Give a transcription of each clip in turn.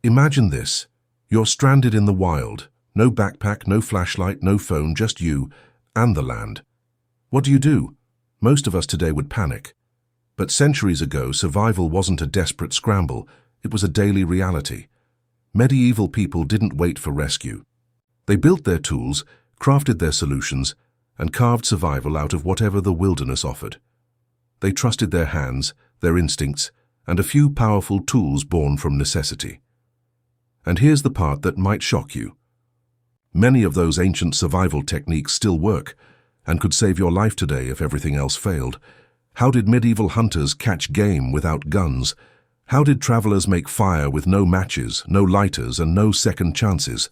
Imagine this. You're stranded in the wild. No backpack, no flashlight, no phone, just you and the land. What do? Most of us today would panic. But centuries ago, survival wasn't a desperate scramble. It was a daily reality. Medieval people didn't wait for rescue. They built their tools, crafted their solutions, and carved survival out of whatever the wilderness offered. They trusted their hands, their instincts, and a few powerful tools born from necessity. And here's the part that might shock you. Many of those ancient survival techniques still work and could save your life today if everything else failed. How did medieval hunters catch game without guns? How did travelers make fire with no matches, no lighters, and no second chances?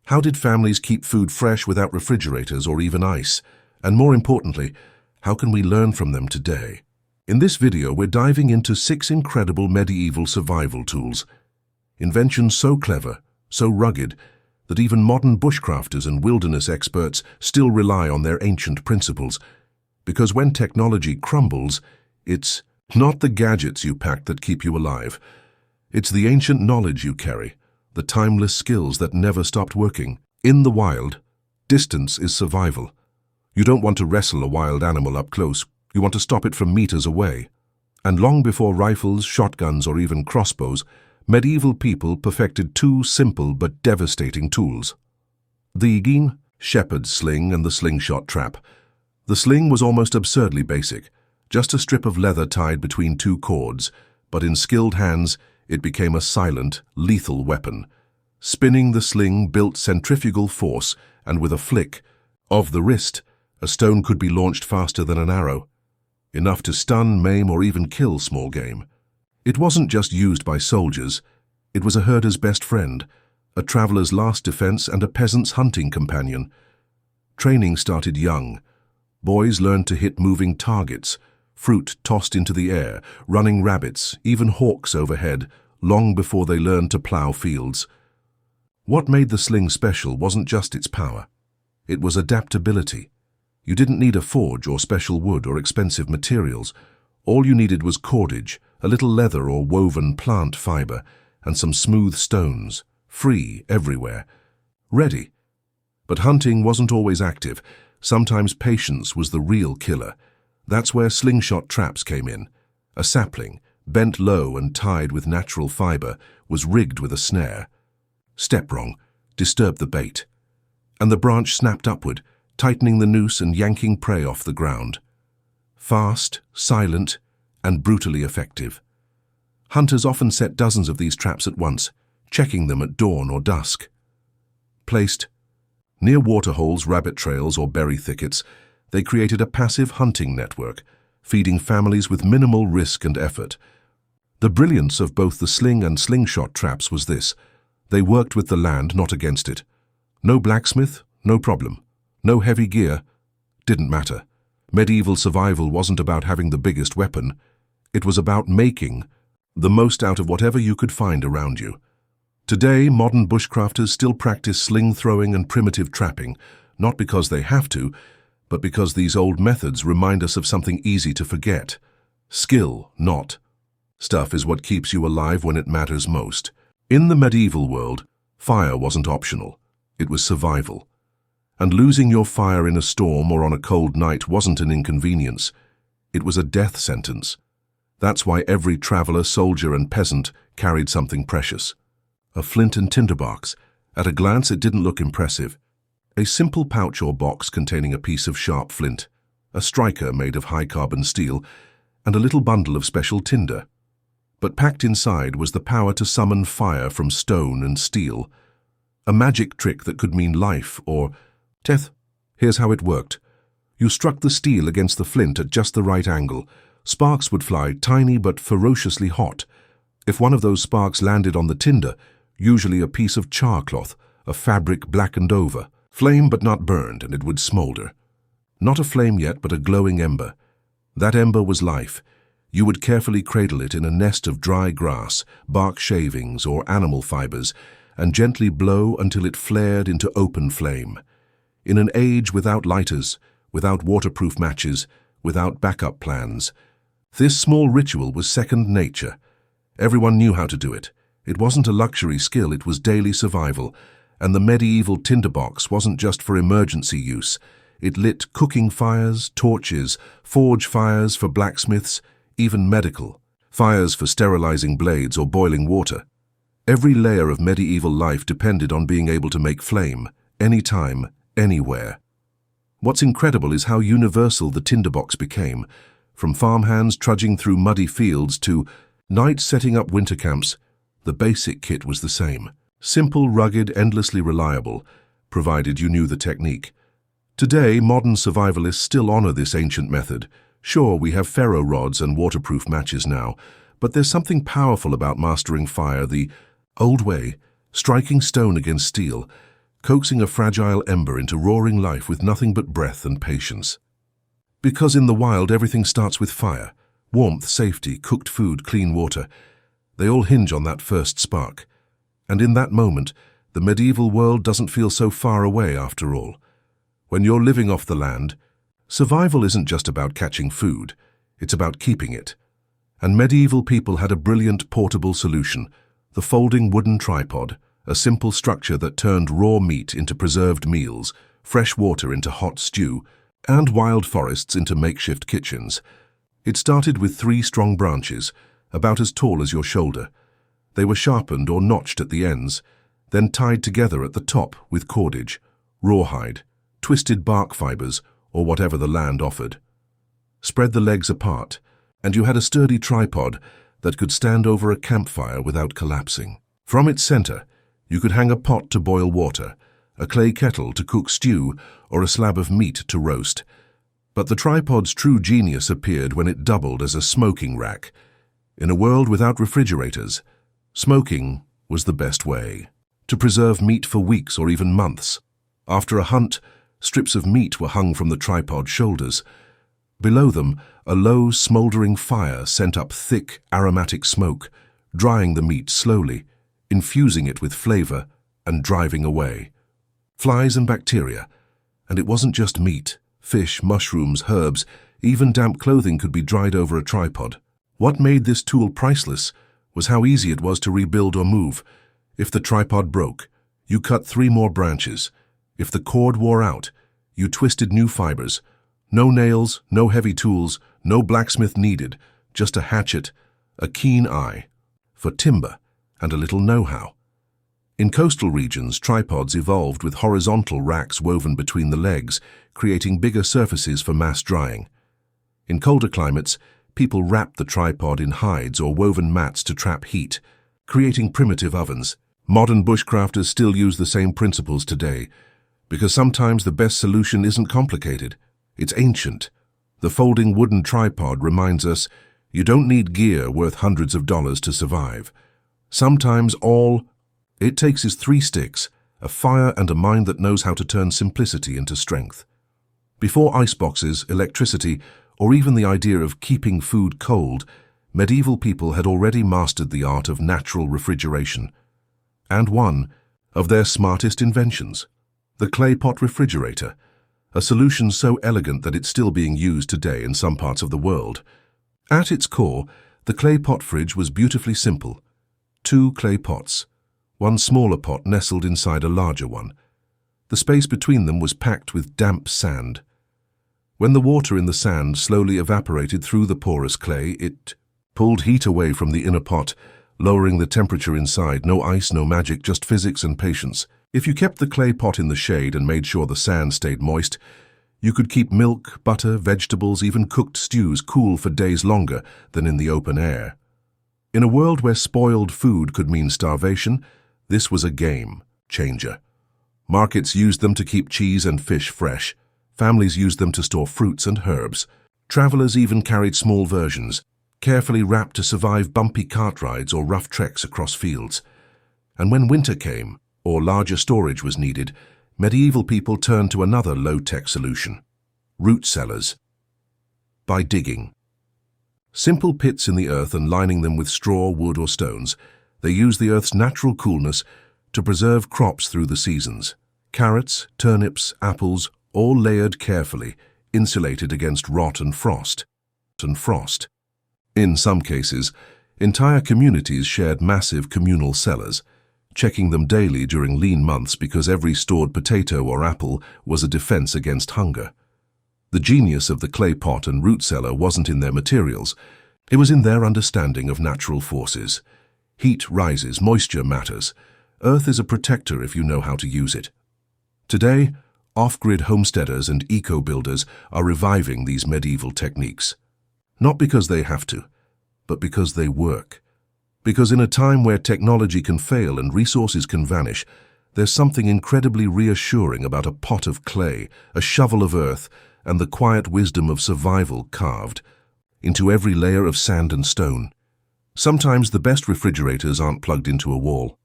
How did families keep food fresh without refrigerators or even ice? And more importantly, how can we learn from them today? In this video, we're diving into 6 incredible medieval survival tools. Inventions so clever, so rugged, that even modern bushcrafters and wilderness experts still rely on their ancient principles. Because when technology crumbles, it's not the gadgets you pack that keep you alive. It's the ancient knowledge you carry, the timeless skills that never stopped working. In the wild, distance is survival. You don't want to wrestle a wild animal up close. You want to stop it from meters away. And long before rifles, shotguns, or even crossbows, medieval people perfected 2 simple but devastating tools. The shepherd's sling and the slingshot trap. The sling was almost absurdly basic, just a strip of leather tied between 2 cords, but in skilled hands, it became a silent, lethal weapon. Spinning the sling built centrifugal force, and with a flick of the wrist, a stone could be launched faster than an arrow, enough to stun, maim, or even kill small game. It wasn't just used by soldiers. It was a herder's best friend, a traveler's last defense, and a peasant's hunting companion. Training started young. Boys learned to hit moving targets, fruit tossed into the air, running rabbits, even hawks overhead, long before they learned to plow fields. What made the sling special wasn't just its power. It was adaptability. You didn't need a forge or special wood or expensive materials. All you needed was cordage, a little leather or woven plant fiber, and some smooth stones, free everywhere, ready. But hunting wasn't always active. Sometimes patience was the real killer. That's where slingshot traps came in. A sapling, bent low and tied with natural fiber, was rigged with a snare. Step wrong, disturb the bait, and the branch snapped upward, tightening the noose and yanking prey off the ground. Fast, silent, and brutally effective. Hunters often set dozens of these traps at once, checking them at dawn or dusk. Placed near waterholes, rabbit trails, or berry thickets, they created a passive hunting network, feeding families with minimal risk and effort. The brilliance of both the sling and slingshot traps was this: they worked with the land, not against it. No blacksmith, no problem. No heavy gear, didn't matter. Medieval survival wasn't about having the biggest weapon. It was about making the most out of whatever you could find around you. Today, modern bushcrafters still practice sling throwing and primitive trapping, not because they have to, but because these old methods remind us of something easy to forget. Skill, not stuff, is what keeps you alive when it matters most. In the medieval world, fire wasn't optional. It was survival. And losing your fire in a storm or on a cold night wasn't an inconvenience. It was a death sentence. That's why every traveler, soldier, and peasant carried something precious. A flint and tinderbox. At a glance, it didn't look impressive. A simple pouch or box containing a piece of sharp flint, a striker made of high-carbon steel, and a little bundle of special tinder. But packed inside was the power to summon fire from stone and steel. A magic trick that could mean life or death. Here's how it worked. You struck the steel against the flint at just the right angle. Sparks would fly, tiny but ferociously hot. If one of those sparks landed on the tinder, usually a piece of char cloth, a fabric blackened over, flame but not burned, and it would smolder. Not a flame yet, but a glowing ember. That ember was life. You would carefully cradle it in a nest of dry grass, bark shavings, or animal fibers, and gently blow until it flared into open flame. In an age without lighters, without waterproof matches, without backup plans, this small ritual was second nature. Everyone knew how to do it, It wasn't a luxury skill, it was daily survival, and the medieval tinderbox wasn't just for emergency use. It lit cooking fires, torches, forge fires for blacksmiths, even medical, fires for sterilizing blades or boiling water. Every layer of medieval life depended on being able to make flame, anytime, anywhere. What's incredible is how universal the tinderbox became, from farmhands trudging through muddy fields to nights setting up winter camps. The basic kit was the same. Simple, rugged, endlessly reliable, provided you knew the technique. Today, modern survivalists still honor this ancient method. Sure, we have ferro rods and waterproof matches now, but there's something powerful about mastering fire the old way, striking stone against steel, coaxing a fragile ember into roaring life with nothing but breath and patience. Because in the wild, everything starts with fire. Warmth, safety, cooked food, clean water. They all hinge on that first spark. And in that moment, the medieval world doesn't feel so far away after all. When you're living off the land, survival isn't just about catching food, it's about keeping it. And medieval people had a brilliant portable solution, the folding wooden tripod, a simple structure that turned raw meat into preserved meals, fresh water into hot stew, and wild forests into makeshift kitchens. It started with 3 strong branches, about as tall as your shoulder. They were sharpened or notched at the ends, then tied together at the top with cordage, rawhide, twisted bark fibers, or whatever the land offered. Spread the legs apart, and you had a sturdy tripod that could stand over a campfire without collapsing. From its center, you could hang a pot to boil water, a clay kettle to cook stew, or a slab of meat to roast. But the tripod's true genius appeared when it doubled as a smoking rack. In a world without refrigerators, smoking was the best way to preserve meat for weeks or even months. After a hunt, strips of meat were hung from the tripod's shoulders. Below them, a low, smoldering fire sent up thick, aromatic smoke, drying the meat slowly, infusing it with flavor and driving away flies and bacteria. And it wasn't just meat. Fish, mushrooms, herbs, even damp clothing could be dried over a tripod. What made this tool priceless was how easy it was to rebuild or move. If the tripod broke, you cut 3 more branches. If the cord wore out, you twisted new fibers. No nails, no heavy tools, no blacksmith needed, just a hatchet, a keen eye for timber, and a little know-how. In coastal regions, tripods evolved with horizontal racks woven between the legs, creating bigger surfaces for mass drying. In colder climates, people wrapped the tripod in hides or woven mats to trap heat, creating primitive ovens. Modern bushcrafters still use the same principles today, because sometimes the best solution isn't complicated, it's ancient. The folding wooden tripod reminds us you don't need gear worth hundreds of dollars to survive. Sometimes all it takes is 3 sticks, a fire, and a mind that knows how to turn simplicity into strength. Before iceboxes, electricity, or even the idea of keeping food cold, medieval people had already mastered the art of natural refrigeration. And one of their smartest inventions, the clay pot refrigerator, a solution so elegant that it's still being used today in some parts of the world. At its core, the clay pot fridge was beautifully simple. 2 clay pots. One smaller pot nestled inside a larger one. The space between them was packed with damp sand. When the water in the sand slowly evaporated through the porous clay, it pulled heat away from the inner pot, lowering the temperature inside. No ice, no magic, just physics and patience. If you kept the clay pot in the shade and made sure the sand stayed moist, you could keep milk, butter, vegetables, even cooked stews cool for days longer than in the open air. In a world where spoiled food could mean starvation, this was a game changer. Markets used them to keep cheese and fish fresh. Families used them to store fruits and herbs. Travelers even carried small versions, carefully wrapped to survive bumpy cart rides or rough treks across fields. And when winter came, or larger storage was needed, medieval people turned to another low-tech solution: root cellars. By digging simple pits in the earth and lining them with straw, wood, or stones, they used the earth's natural coolness to preserve crops through the seasons. Carrots, turnips, apples, all layered carefully, insulated against rot and frost. In some cases, Entire communities shared massive communal cellars, checking them daily during lean months because every stored potato or apple was a defense against hunger. The genius of the clay pot and root cellar wasn't in their materials, it was in their understanding of natural forces. Heat rises, moisture matters. Earth is a protector if you know how to use it. Today, off-grid homesteaders and eco-builders are reviving these medieval techniques. Not because they have to, but because they work. Because in a time where technology can fail and resources can vanish, there's something incredibly reassuring about a pot of clay, a shovel of earth, and the quiet wisdom of survival carved into every layer of sand and stone. Sometimes the best refrigerators aren't plugged into a wall.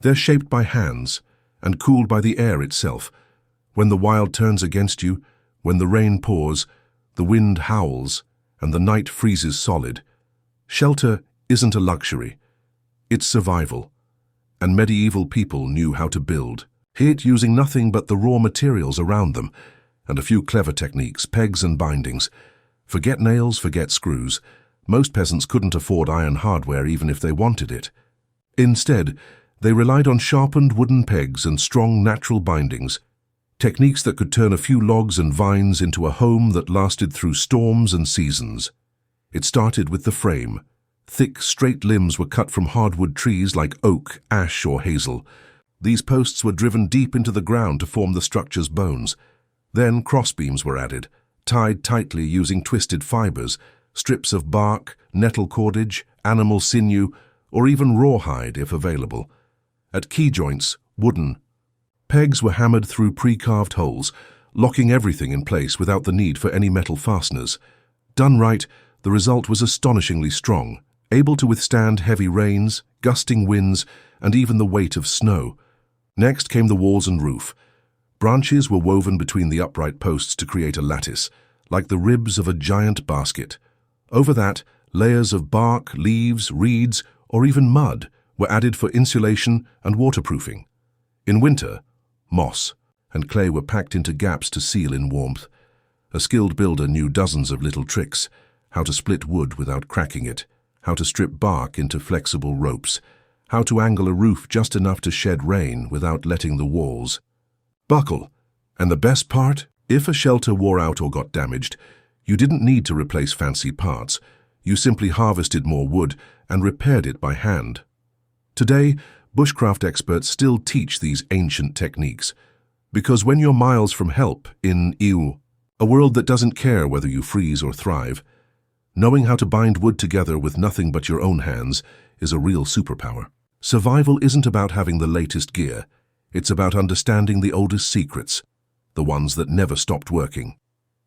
They're shaped by hands and cooled by the air itself. When the wild turns against you, when the rain pours, the wind howls, and the night freezes solid, shelter isn't a luxury. It's survival. And medieval people knew how to build it using nothing but the raw materials around them, and a few clever techniques, pegs and bindings. Forget nails, forget screws. Most peasants couldn't afford iron hardware even if they wanted it. Instead, they relied on sharpened wooden pegs and strong natural bindings, techniques that could turn a few logs and vines into a home that lasted through storms and seasons. It started with the frame. Thick, straight limbs were cut from hardwood trees like oak, ash, or hazel. These posts were driven deep into the ground to form the structure's bones. Then crossbeams were added, tied tightly using twisted fibers, strips of bark, nettle cordage, animal sinew, or even rawhide if available. At key joints, wooden pegs were hammered through pre-carved holes, locking everything in place without the need for any metal fasteners. Done right, the result was astonishingly strong, able to withstand heavy rains, gusting winds, and even the weight of snow. Next came the walls and roof. Branches were woven between the upright posts to create a lattice, like the ribs of a giant basket. Over that, layers of bark, leaves, reeds, or even mud were added for insulation and waterproofing. In winter, moss and clay were packed into gaps to seal in warmth. A skilled builder knew dozens of little tricks: how to split wood without cracking it, how to strip bark into flexible ropes, how to angle a roof just enough to shed rain without letting the walls buckle. And the best part? If a shelter wore out or got damaged, you didn't need to replace fancy parts. You simply harvested more wood and repaired it by hand. Today, bushcraft experts still teach these ancient techniques, because when you're miles from help in a world that doesn't care whether you freeze or thrive, knowing how to bind wood together with nothing but your own hands is a real superpower. Survival isn't about having the latest gear. It's about understanding the oldest secrets, the ones that never stopped working.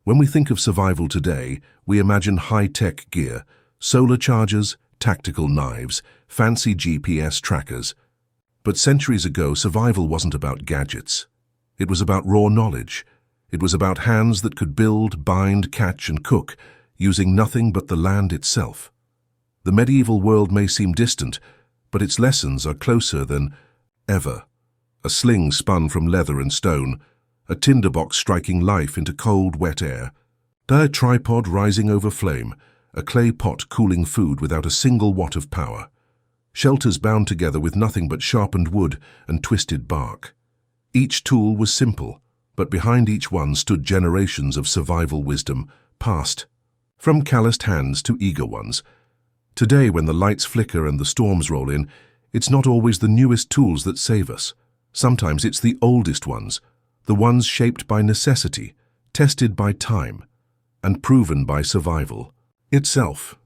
When we think of survival today, we imagine high-tech gear, solar chargers, tactical knives, fancy GPS trackers. But centuries ago, survival wasn't about gadgets. It was about raw knowledge. It was about hands that could build, bind, catch, and cook, using nothing but the land itself. The medieval world may seem distant, but its lessons are closer than ever. A sling spun from leather and stone, a tinderbox striking life into cold, wet air, a tripod rising over flame, a clay pot cooling food without a single watt of power, shelters bound together with nothing but sharpened wood and twisted bark. Each tool was simple, but behind each one stood generations of survival wisdom, passed from calloused hands to eager ones. Today, when the lights flicker and the storms roll in, it's not always the newest tools that save us. Sometimes it's the oldest ones, the ones shaped by necessity, tested by time, and proven by survival itself.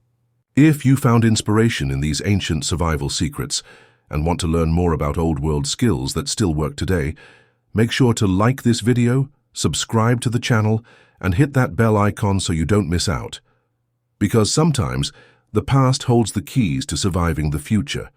If you found inspiration in these ancient survival secrets and want to learn more about old-world skills that still work today, make sure to like this video, subscribe to the channel, and hit that bell icon so you don't miss out. Because sometimes the past holds the keys to surviving the future.